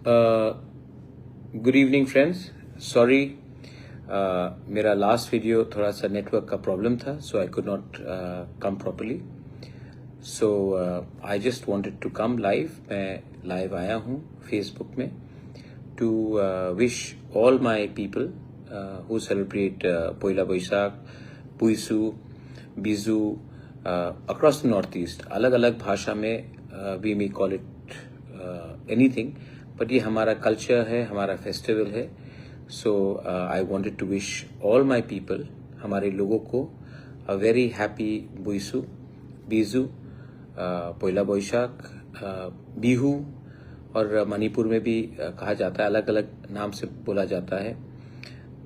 Good evening friends, sorry मेरा last video थोड़ा सा नेटवर्क का प्रॉब्लम था, so I could not come properly. So I just wanted to come live. मैं live आया हूँ फेसबुक में to wish all my people who celebrate Poila Boishakh, Buisu, Biju across the north east. अलग अलग भाषा में we may call it anything, but ये हमारा कल्चर है, हमारा फेस्टिवल है. So I wanted to wish all my people, हमारे लोगों को, a very happy Buisu, Biju, Poila Boishakh, Bihu, और मणिपुर में भी कहा जाता है, अलग अलग नाम से बोला जाता है.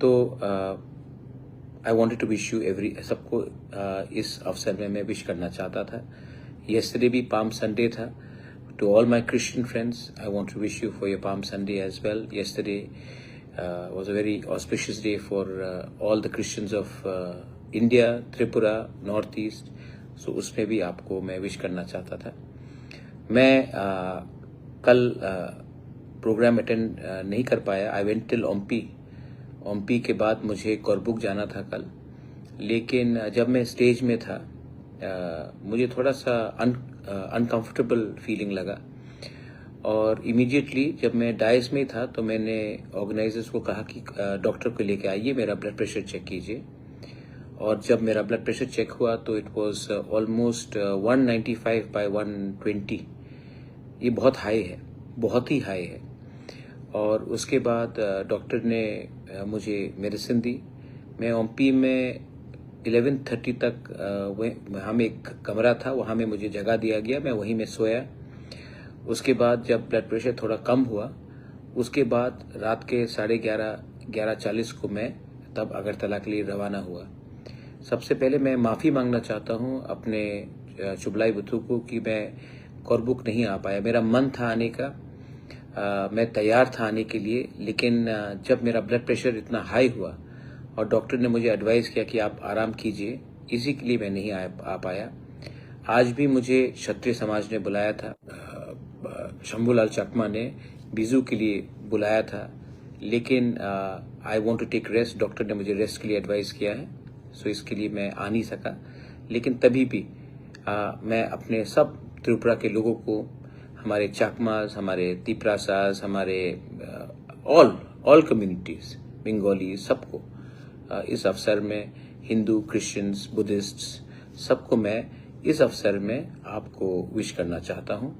तो I wanted to wish you every, सबको इस अवसर में मैं विश करना चाहता था. येस्टरडे भी पाम संडे था. To all my Christian friends, I want to wish you for your Palm Sunday as well. Yesterday was a very auspicious day for all the Christians of India, Tripura, Northeast. So उसमें भी आपको मैं wish करना चाहता था. मैं कल programme attend नहीं कर पाया. I went till ओम्पी के बाद मुझे कोरबुक जाना था कल. लेकिन जब मैं स्टेज में था मुझे थोड़ा सा अनकंफर्टेबल फीलिंग लगा, और इमीडिएटली जब मैं डाइस में था तो मैंने ऑर्गेनाइजर्स को कहा कि डॉक्टर को लेके आइए, मेरा ब्लड प्रेशर चेक कीजिए. और जब मेरा ब्लड प्रेशर चेक हुआ तो इट वाज ऑलमोस्ट 195 बाय 120. ये बहुत हाई है, बहुत ही हाई है. और उसके बाद डॉक्टर ने मुझे मेडिसिन दी. मैं ओम्पी में 11:30 तक वहाँ में एक कमरा था, वहाँ में मुझे जगह दिया गया, मैं वहीं में सोया. उसके बाद जब ब्लड प्रेशर थोड़ा कम हुआ, उसके बाद रात के 11:30 को मैं तब अगरतला के लिए रवाना हुआ. सबसे पहले मैं माफ़ी मांगना चाहता हूँ अपने चुबलाई बुथू को कि मैं कोरबुक नहीं आ पाया. मेरा मन था आने का, मैं तैयार था आने के लिए, लेकिन जब मेरा ब्लड प्रेशर इतना हाई हुआ और डॉक्टर ने मुझे एडवाइस किया कि आप आराम कीजिए, इसी के लिए मैं नहीं आ पाया. आज भी मुझे क्षत्रिय समाज ने बुलाया था, शंभूलाल चकमा ने बिजू के लिए बुलाया था, लेकिन I want to take rest. Doctor ने मुझे रेस्ट के लिए एडवाइस किया है, सो इसके लिए मैं आ नहीं सका. लेकिन तभी भी मैं अपने सब त्रिपुरा के लोगों को, हमारे चाकमास, हमारे तिपरासास, हमारे ऑल कम्युनिटीज, बंगाली, सबको इस अवसर में, हिंदू, क्रिश्चियंस, बुद्धिस्ट्स, सबको मैं इस अवसर में आपको विश करना चाहता हूँ.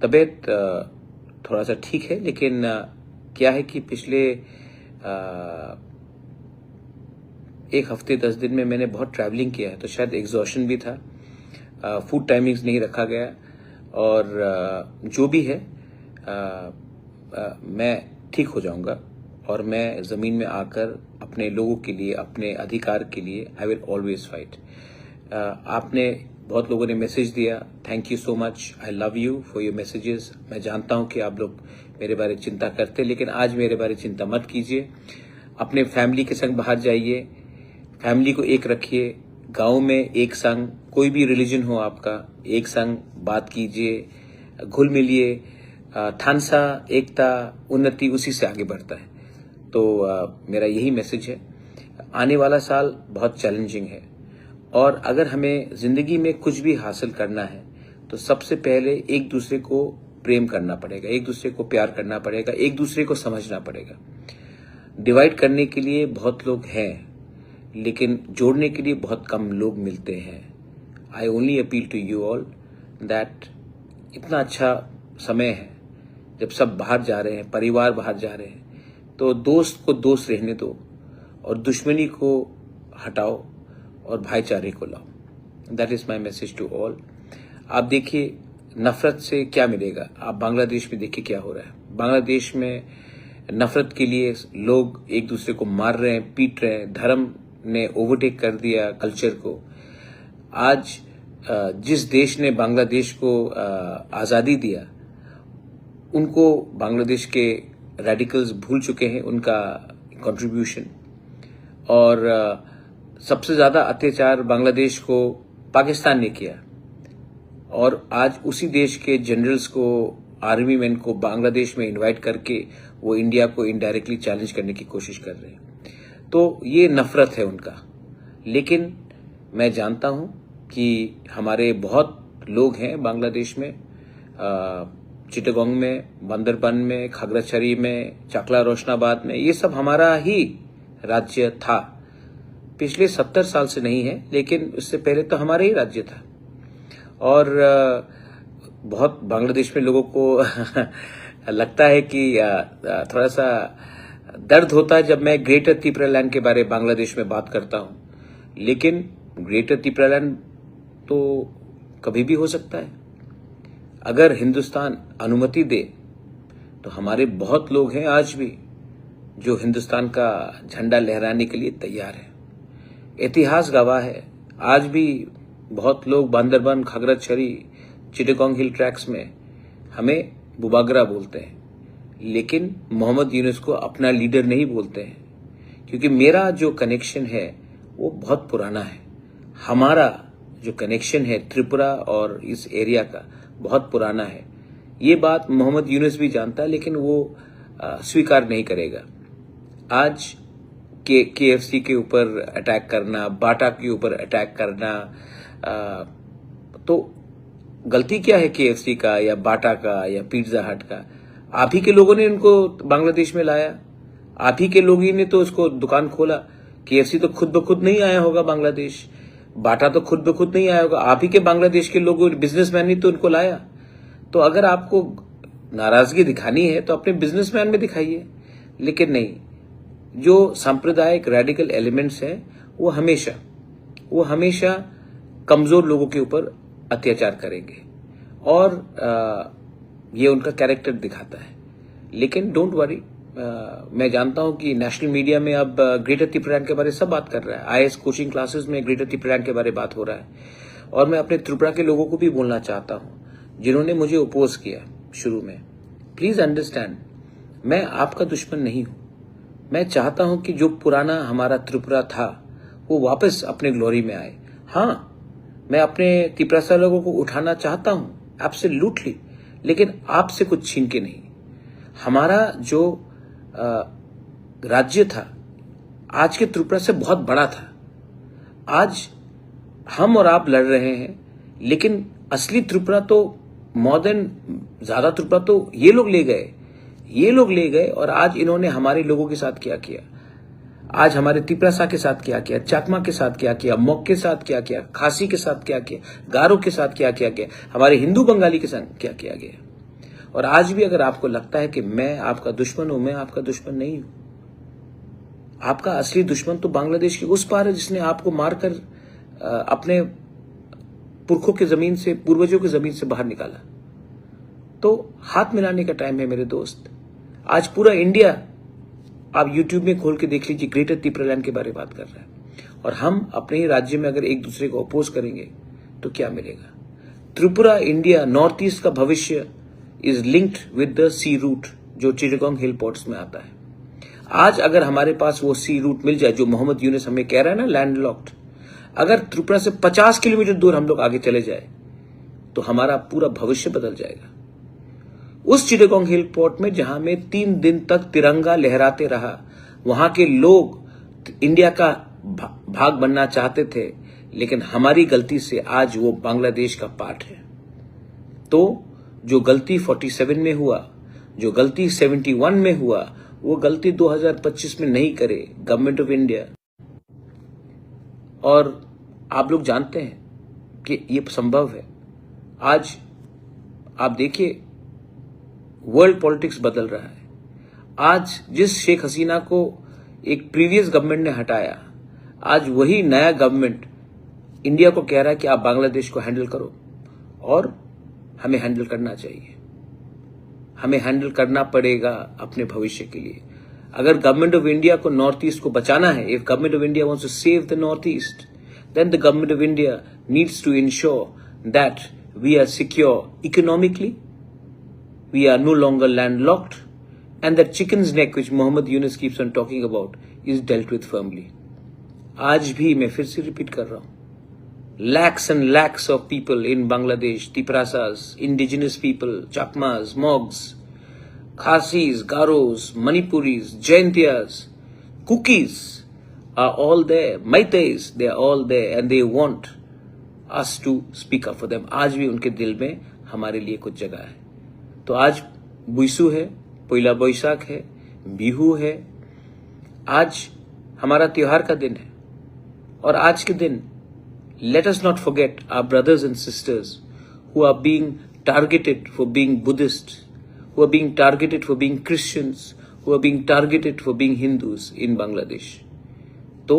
तबीयत थोड़ा सा ठीक है, लेकिन क्या है कि पिछले 1 हफ्ते 10 दिन में मैंने बहुत ट्रैवलिंग किया है, तो शायद एग्जॉशन भी था. फूड टाइमिंग्स नहीं रखा गया, और जो भी है मैं ठीक हो जाऊंगा, और मैं जमीन में आकर अपने लोगों के लिए, अपने अधिकार के लिए आई विल ऑलवेज फाइट. आपने, बहुत लोगों ने मैसेज दिया, thank you so much. I love you for your messages. मैं जानता हूं कि आप लोग मेरे बारे में चिंता करते, लेकिन आज मेरे बारे में चिंता मत कीजिए. अपने फैमिली के संग बाहर जाइए, फैमिली को एक रखिए. गांव में एक संग, कोई भी रिलीजन हो आपका, एक संग बात कीजिए, घुल मिलिए. थानसा, एकता, उन्नति उसी से आगे बढ़ता है. तो मेरा यही मैसेज है. आने वाला साल बहुत चैलेंजिंग है, और अगर हमें जिंदगी में कुछ भी हासिल करना है तो सबसे पहले एक दूसरे को प्रेम करना पड़ेगा, एक दूसरे को प्यार करना पड़ेगा, एक दूसरे को समझना पड़ेगा. डिवाइड करने के लिए बहुत लोग हैं, लेकिन जोड़ने के लिए बहुत कम लोग मिलते हैं. I only appeal to you all that इतना अच्छा समय है जब सब बाहर जा रहे हैं, परिवार बाहर जा रहे हैं, तो दोस्त को दोस्त रहने दो, और दुश्मनी को हटाओ, और भाईचारे को लाओ. That is my message to all. आप देखिए नफरत से क्या मिलेगा. आप बांग्लादेश में देखिए क्या हो रहा है. बांग्लादेश में नफरत के लिए लोग एक दूसरे को मार रहे हैं, पीट रहे हैं. धर्म ने ओवरटेक कर दिया कल्चर को. आज जिस देश ने बांग्लादेश को आज़ादी दिया, उनको बांग्लादेश के रेडिकल्स भूल चुके हैं उनका कंट्रीब्यूशन. और सबसे ज्यादा अत्याचार बांग्लादेश को पाकिस्तान ने किया, और आज उसी देश के जनरल्स को आर्मी मैन को बांग्लादेश में इनवाइट करके वो इंडिया को इनडायरेक्टली चैलेंज करने की कोशिश कर रहे हैं। तो ये नफरत है उनका। लेकिन मैं जानता हूं कि हमारे बहुत लोग हैं बांग्लादेश में, चिटगांग में, बंदरबन में, खागड़ाछड़ी में, चकला रोशनाबाद में, ये सब हमारा ही राज्य था। पिछले 70 साल से नहीं है, लेकिन उससे पहले तो हमारा ही राज्य था। और बहुत बांग्लादेश में लोगों को लगता है कि थोड़ा सा दर्द होता है जब मैं ग्रेटर त्रिपुरालैंड के बारे में बांग्लादेश में बात करता हूं। लेकिन ग्रेटर त्रिपुरालैंड तो कभी भी हो सकता है। अगर हिंदुस्तान अनुमति दे तो हमारे बहुत लोग हैं आज भी जो हिंदुस्तान का झंडा लहराने के लिए तैयार है। इतिहास गवाह है, आज भी बहुत लोग बांदरबन, खागड़ाछड़ी, चिटगांग हिल ट्रैक्स में हमें बुबागरा बोलते हैं, लेकिन मोहम्मद यूनुस को अपना लीडर नहीं बोलते हैं, क्योंकि मेरा जो कनेक्शन है वो बहुत पुराना है। हमारा जो कनेक्शन है त्रिपुरा और इस एरिया का बहुत पुराना है। ये बात मोहम्मद यूनुस भी जानता है, लेकिन वो स्वीकार नहीं करेगा। आज KFC के ऊपर अटैक करना, बाटा के ऊपर अटैक करना, तो गलती क्या है KFC का या बाटा का या पिज्जा हट का? आप ही के लोगों ने इनको बांग्लादेश में लाया, आप ही के लोग ही ने तो उसको दुकान खोला। KFC तो खुद ब खुद नहीं आया होगा बांग्लादेश, बाटा तो खुद ब खुद नहीं आया होगा, आप ही के बांग्लादेश के लोगों, बिजनेसमैन ने तो उनको लाया। तो अगर आपको नाराजगी दिखानी है तो अपने बिजनेसमैन में दिखाइए, लेकिन नहीं। जो सांप्रदायिक रेडिकल एलिमेंट्स हैं वो हमेशा कमजोर लोगों के ऊपर अत्याचार करेंगे, और ये उनका कैरेक्टर दिखाता है। लेकिन डोंट वरी, मैं जानता हूं कि नेशनल मीडिया में अब ग्रेटर त्रिपुरालैंड के बारे में सब बात कर रहा है। IAS कोचिंग क्लासेस में ग्रेटर त्रिपुरालैंड के बारे में बात हो रहा है। और मैं अपने त्रिपुरा के लोगों को भी बोलना चाहता हूं जिन्होंने मुझे ओपोज किया शुरू में। प्लीज अंडरस्टैंड, मैं आपका दुश्मन नहीं हूं। मैं चाहता हूं कि जो पुराना हमारा त्रिपुरा था वो वापस अपने ग्लोरी में आए। हाँ, मैं अपने त्रिपुरा से लोगों को उठाना चाहता हूं, एब्सोल्युटली, लेकिन आपसे कुछ छीन के नहीं। हमारा जो राज्य था आज के त्रिपुरा से बहुत बड़ा था। आज हम और आप लड़ रहे हैं, लेकिन असली त्रिपुरा तो ज्यादा त्रिपुरा तो ये लोग ले गए। और आज इन्होंने हमारे लोगों के साथ क्या किया, आज हमारे त्रिपुरा के साथ क्या किया, चाकमा के साथ क्या किया, मोक के साथ क्या किया, खासी के साथ क्या किया, गारो के साथ क्या किया गया, हमारे हिंदू बंगाली के साथ क्या किया गया। और आज भी अगर आपको लगता है कि मैं आपका दुश्मन हूं, मैं आपका दुश्मन नहीं हूं। आपका असली दुश्मन तो बांग्लादेश के उस पार है, जिसने आपको मारकर अपने पुरखों की जमीन से, पूर्वजों की जमीन से बाहर निकाला। तो हाथ मिलाने का टाइम है मेरे दोस्त। आज पूरा इंडिया, आप यूट्यूब में खोल के देख लीजिए, ग्रेटर त्रिपुरालैंड के बारे में बात कर रहा है। और हम अपने ही राज्य में अगर एक दूसरे को अपोज करेंगे तो क्या मिलेगा? त्रिपुरा, इंडिया, नॉर्थ ईस्ट का भविष्य is linked with the sea route जो चिटगांग हिल पोर्ट्स में आता है। आज अगर हमारे पास वो सी रूट मिल जाए जो मोहम्मद यूनुस हमें कह रहा है ना, लैंडलॉक्ड, अगर त्रिपुरा से 50 किलोमीटर दूर हम लोग आगे चले जाए तो हमारा पूरा भविष्य बदल जाएगा। उस चिटगांग हिल पोर्ट में जहां में 3 दिन तक तिरंगा लहराते रहा, वहां के लोग इंडिया का भाग बनना चाहते थे, लेकिन हमारी गलती से आज वो बांग्लादेश का पार्ट है। तो जो गलती 47 में हुआ, जो गलती 71 में हुआ, वो गलती 2025 में नहीं करे गवर्नमेंट ऑफ इंडिया। और आप लोग जानते हैं कि ये संभव है। आज आप देखिए, वर्ल्ड पॉलिटिक्स बदल रहा है। आज जिस शेख हसीना को एक प्रीवियस गवर्नमेंट ने हटाया, आज वही नया गवर्नमेंट इंडिया को कह रहा है कि आप बांग्लादेश को हैंडल करो, और हमें हैंडल करना चाहिए। हमें हैंडल करना पड़ेगा अपने भविष्य के लिए। अगर गवर्नमेंट ऑफ इंडिया को नॉर्थ ईस्ट को बचाना है, if government of India wants to save the north east, then the government of India needs to ensure that we are secure economically, we are no longer landlocked, and that chicken's neck which Mohammed Yunus keeps on talking about is dealt with firmly. आज भी मैं फिर से repeat कर रहा हूं, lakhs and lakhs of people in Bangladesh, Tiprasas, indigenous people, Chakmas, Mogs, Khasis, Garos, Manipuris, Jaintias, Kukis are all there. Maitais, they are all there and they want us to speak up for them. आज भी उनके दिल में हमारे लिए कुछ जगह है. तो आज बुइसु है, पोइला बोईसाख है, बिहू है. आज हमारा त्योहार का दिन है और आज के दिन let us not forget our brothers and sisters who are being targeted for being Buddhists, who are being targeted for being Christians, who are being targeted for being Hindus in Bangladesh. तो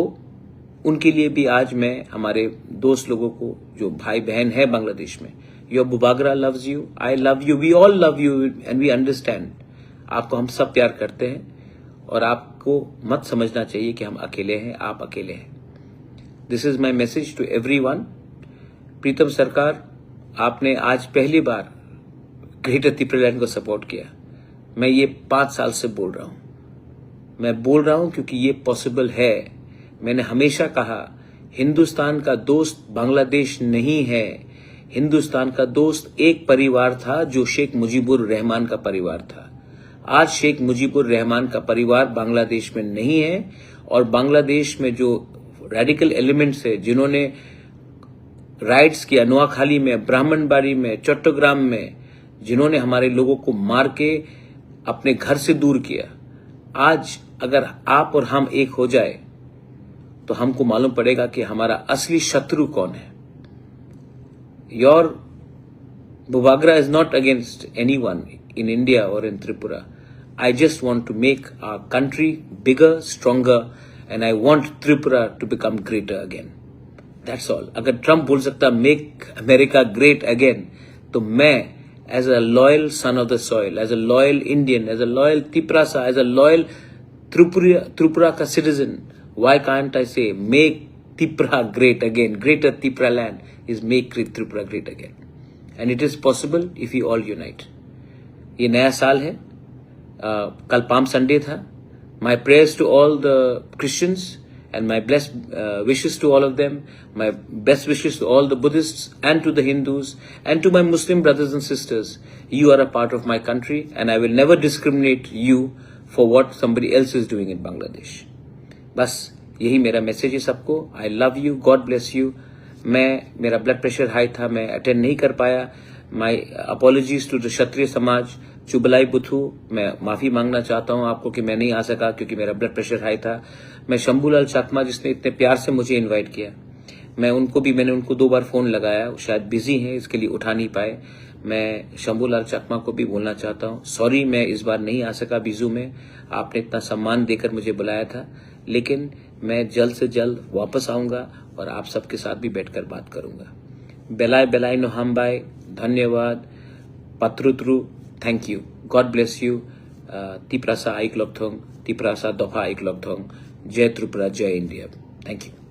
उनके लिए भी आज मैं हमारे दोस्त लोगों को जो भाई बहन है बांग्लादेश में, योर बुबागरा loves you, I love you, we all love you and we understand. आपको हम सब प्यार करते हैं और आपको मत समझना चाहिए कि हम अकेले हैं, आप अकेले हैं. This is my message to everyone. Pritam Sarkar, आपने आज पहली बार ग्रेटर त्रिपुरालैंड को सपोर्ट किया. मैं ये 5 साल से बोल रहा हूं. मैं बोल रहा हूं क्योंकि ये पॉसिबल है. मैंने हमेशा कहा हिंदुस्तान का दोस्त बांग्लादेश नहीं है. हिंदुस्तान का दोस्त एक परिवार था जो शेख मुजीबुर रहमान का परिवार था. आज शेख मुजीबुर रहमान का परिवार बांग्लादेश में नहीं है और बांग्लादेश में जो रेडिकल एलिमेंट्स है जिन्होंने राइट्स किया नोआखाली में, ब्राह्मणबाड़ी में, चट्टग्राम में, जिन्होंने हमारे लोगों को मार के अपने घर से दूर किया, आज अगर आप और हम एक हो जाए तो हमको मालूम पड़ेगा कि हमारा असली शत्रु कौन है. Your Bubagra is not against anyone in India or in Tripura. I just want to make our country bigger, stronger, and I want Tripura to become greater again. That's all. अगर ट्रम्प बोल सकता make America great again, तो मैं as a loyal son of the soil, as a loyal Indian, as a loyal Tiprasa, as a loyal Tripura का citizen, why can't I say make Tripura great again? Greater Tripura land is make Tripura great again. And it is possible if we all unite. ये नया साल है. कल palm Sunday था. My prayers to all the Christians and my blessed wishes to all of them. My best wishes to all the Buddhists and to the Hindus and to my Muslim brothers and sisters. You are a part of my country and I will never discriminate you for what somebody else is doing in Bangladesh. बस यही मेरा message है सबको. I love you, God bless you. मेरा blood pressure high था, मैं attend नहीं कर पाया. माई अपॉलॉजीज टू द क्षत्रिय समाज. चुबलाई बुथू, मैं माफी मांगना चाहता हूं आपको कि मैं नहीं आ सका क्योंकि मेरा ब्लड प्रेशर हाई था. मैं शंभूलाल चकमा, जिसने इतने प्यार से मुझे इनवाइट किया, मैंने उनको 2 बार फोन लगाया. वो शायद बिजी हैं, इसके लिए उठा नहीं पाए. मैं शंभूलाल चकमा को भी बोलना चाहता हूं, सॉरी मैं इस बार नहीं आ सका बिजू में. आपने इतना सम्मान देकर मुझे बुलाया था, लेकिन मैं जल्द से जल्द वापस आऊंगा और आप सबके साथ भी बैठकर बात करूंगा. बेलाय नो हम बाय. धन्यवाद. पत्रुत्रु, thank you. God bless you. Tiprasa Aiklopthong, Tiprasa Doha Aiklopthong. Jai Tripura, Jai India. Thank you.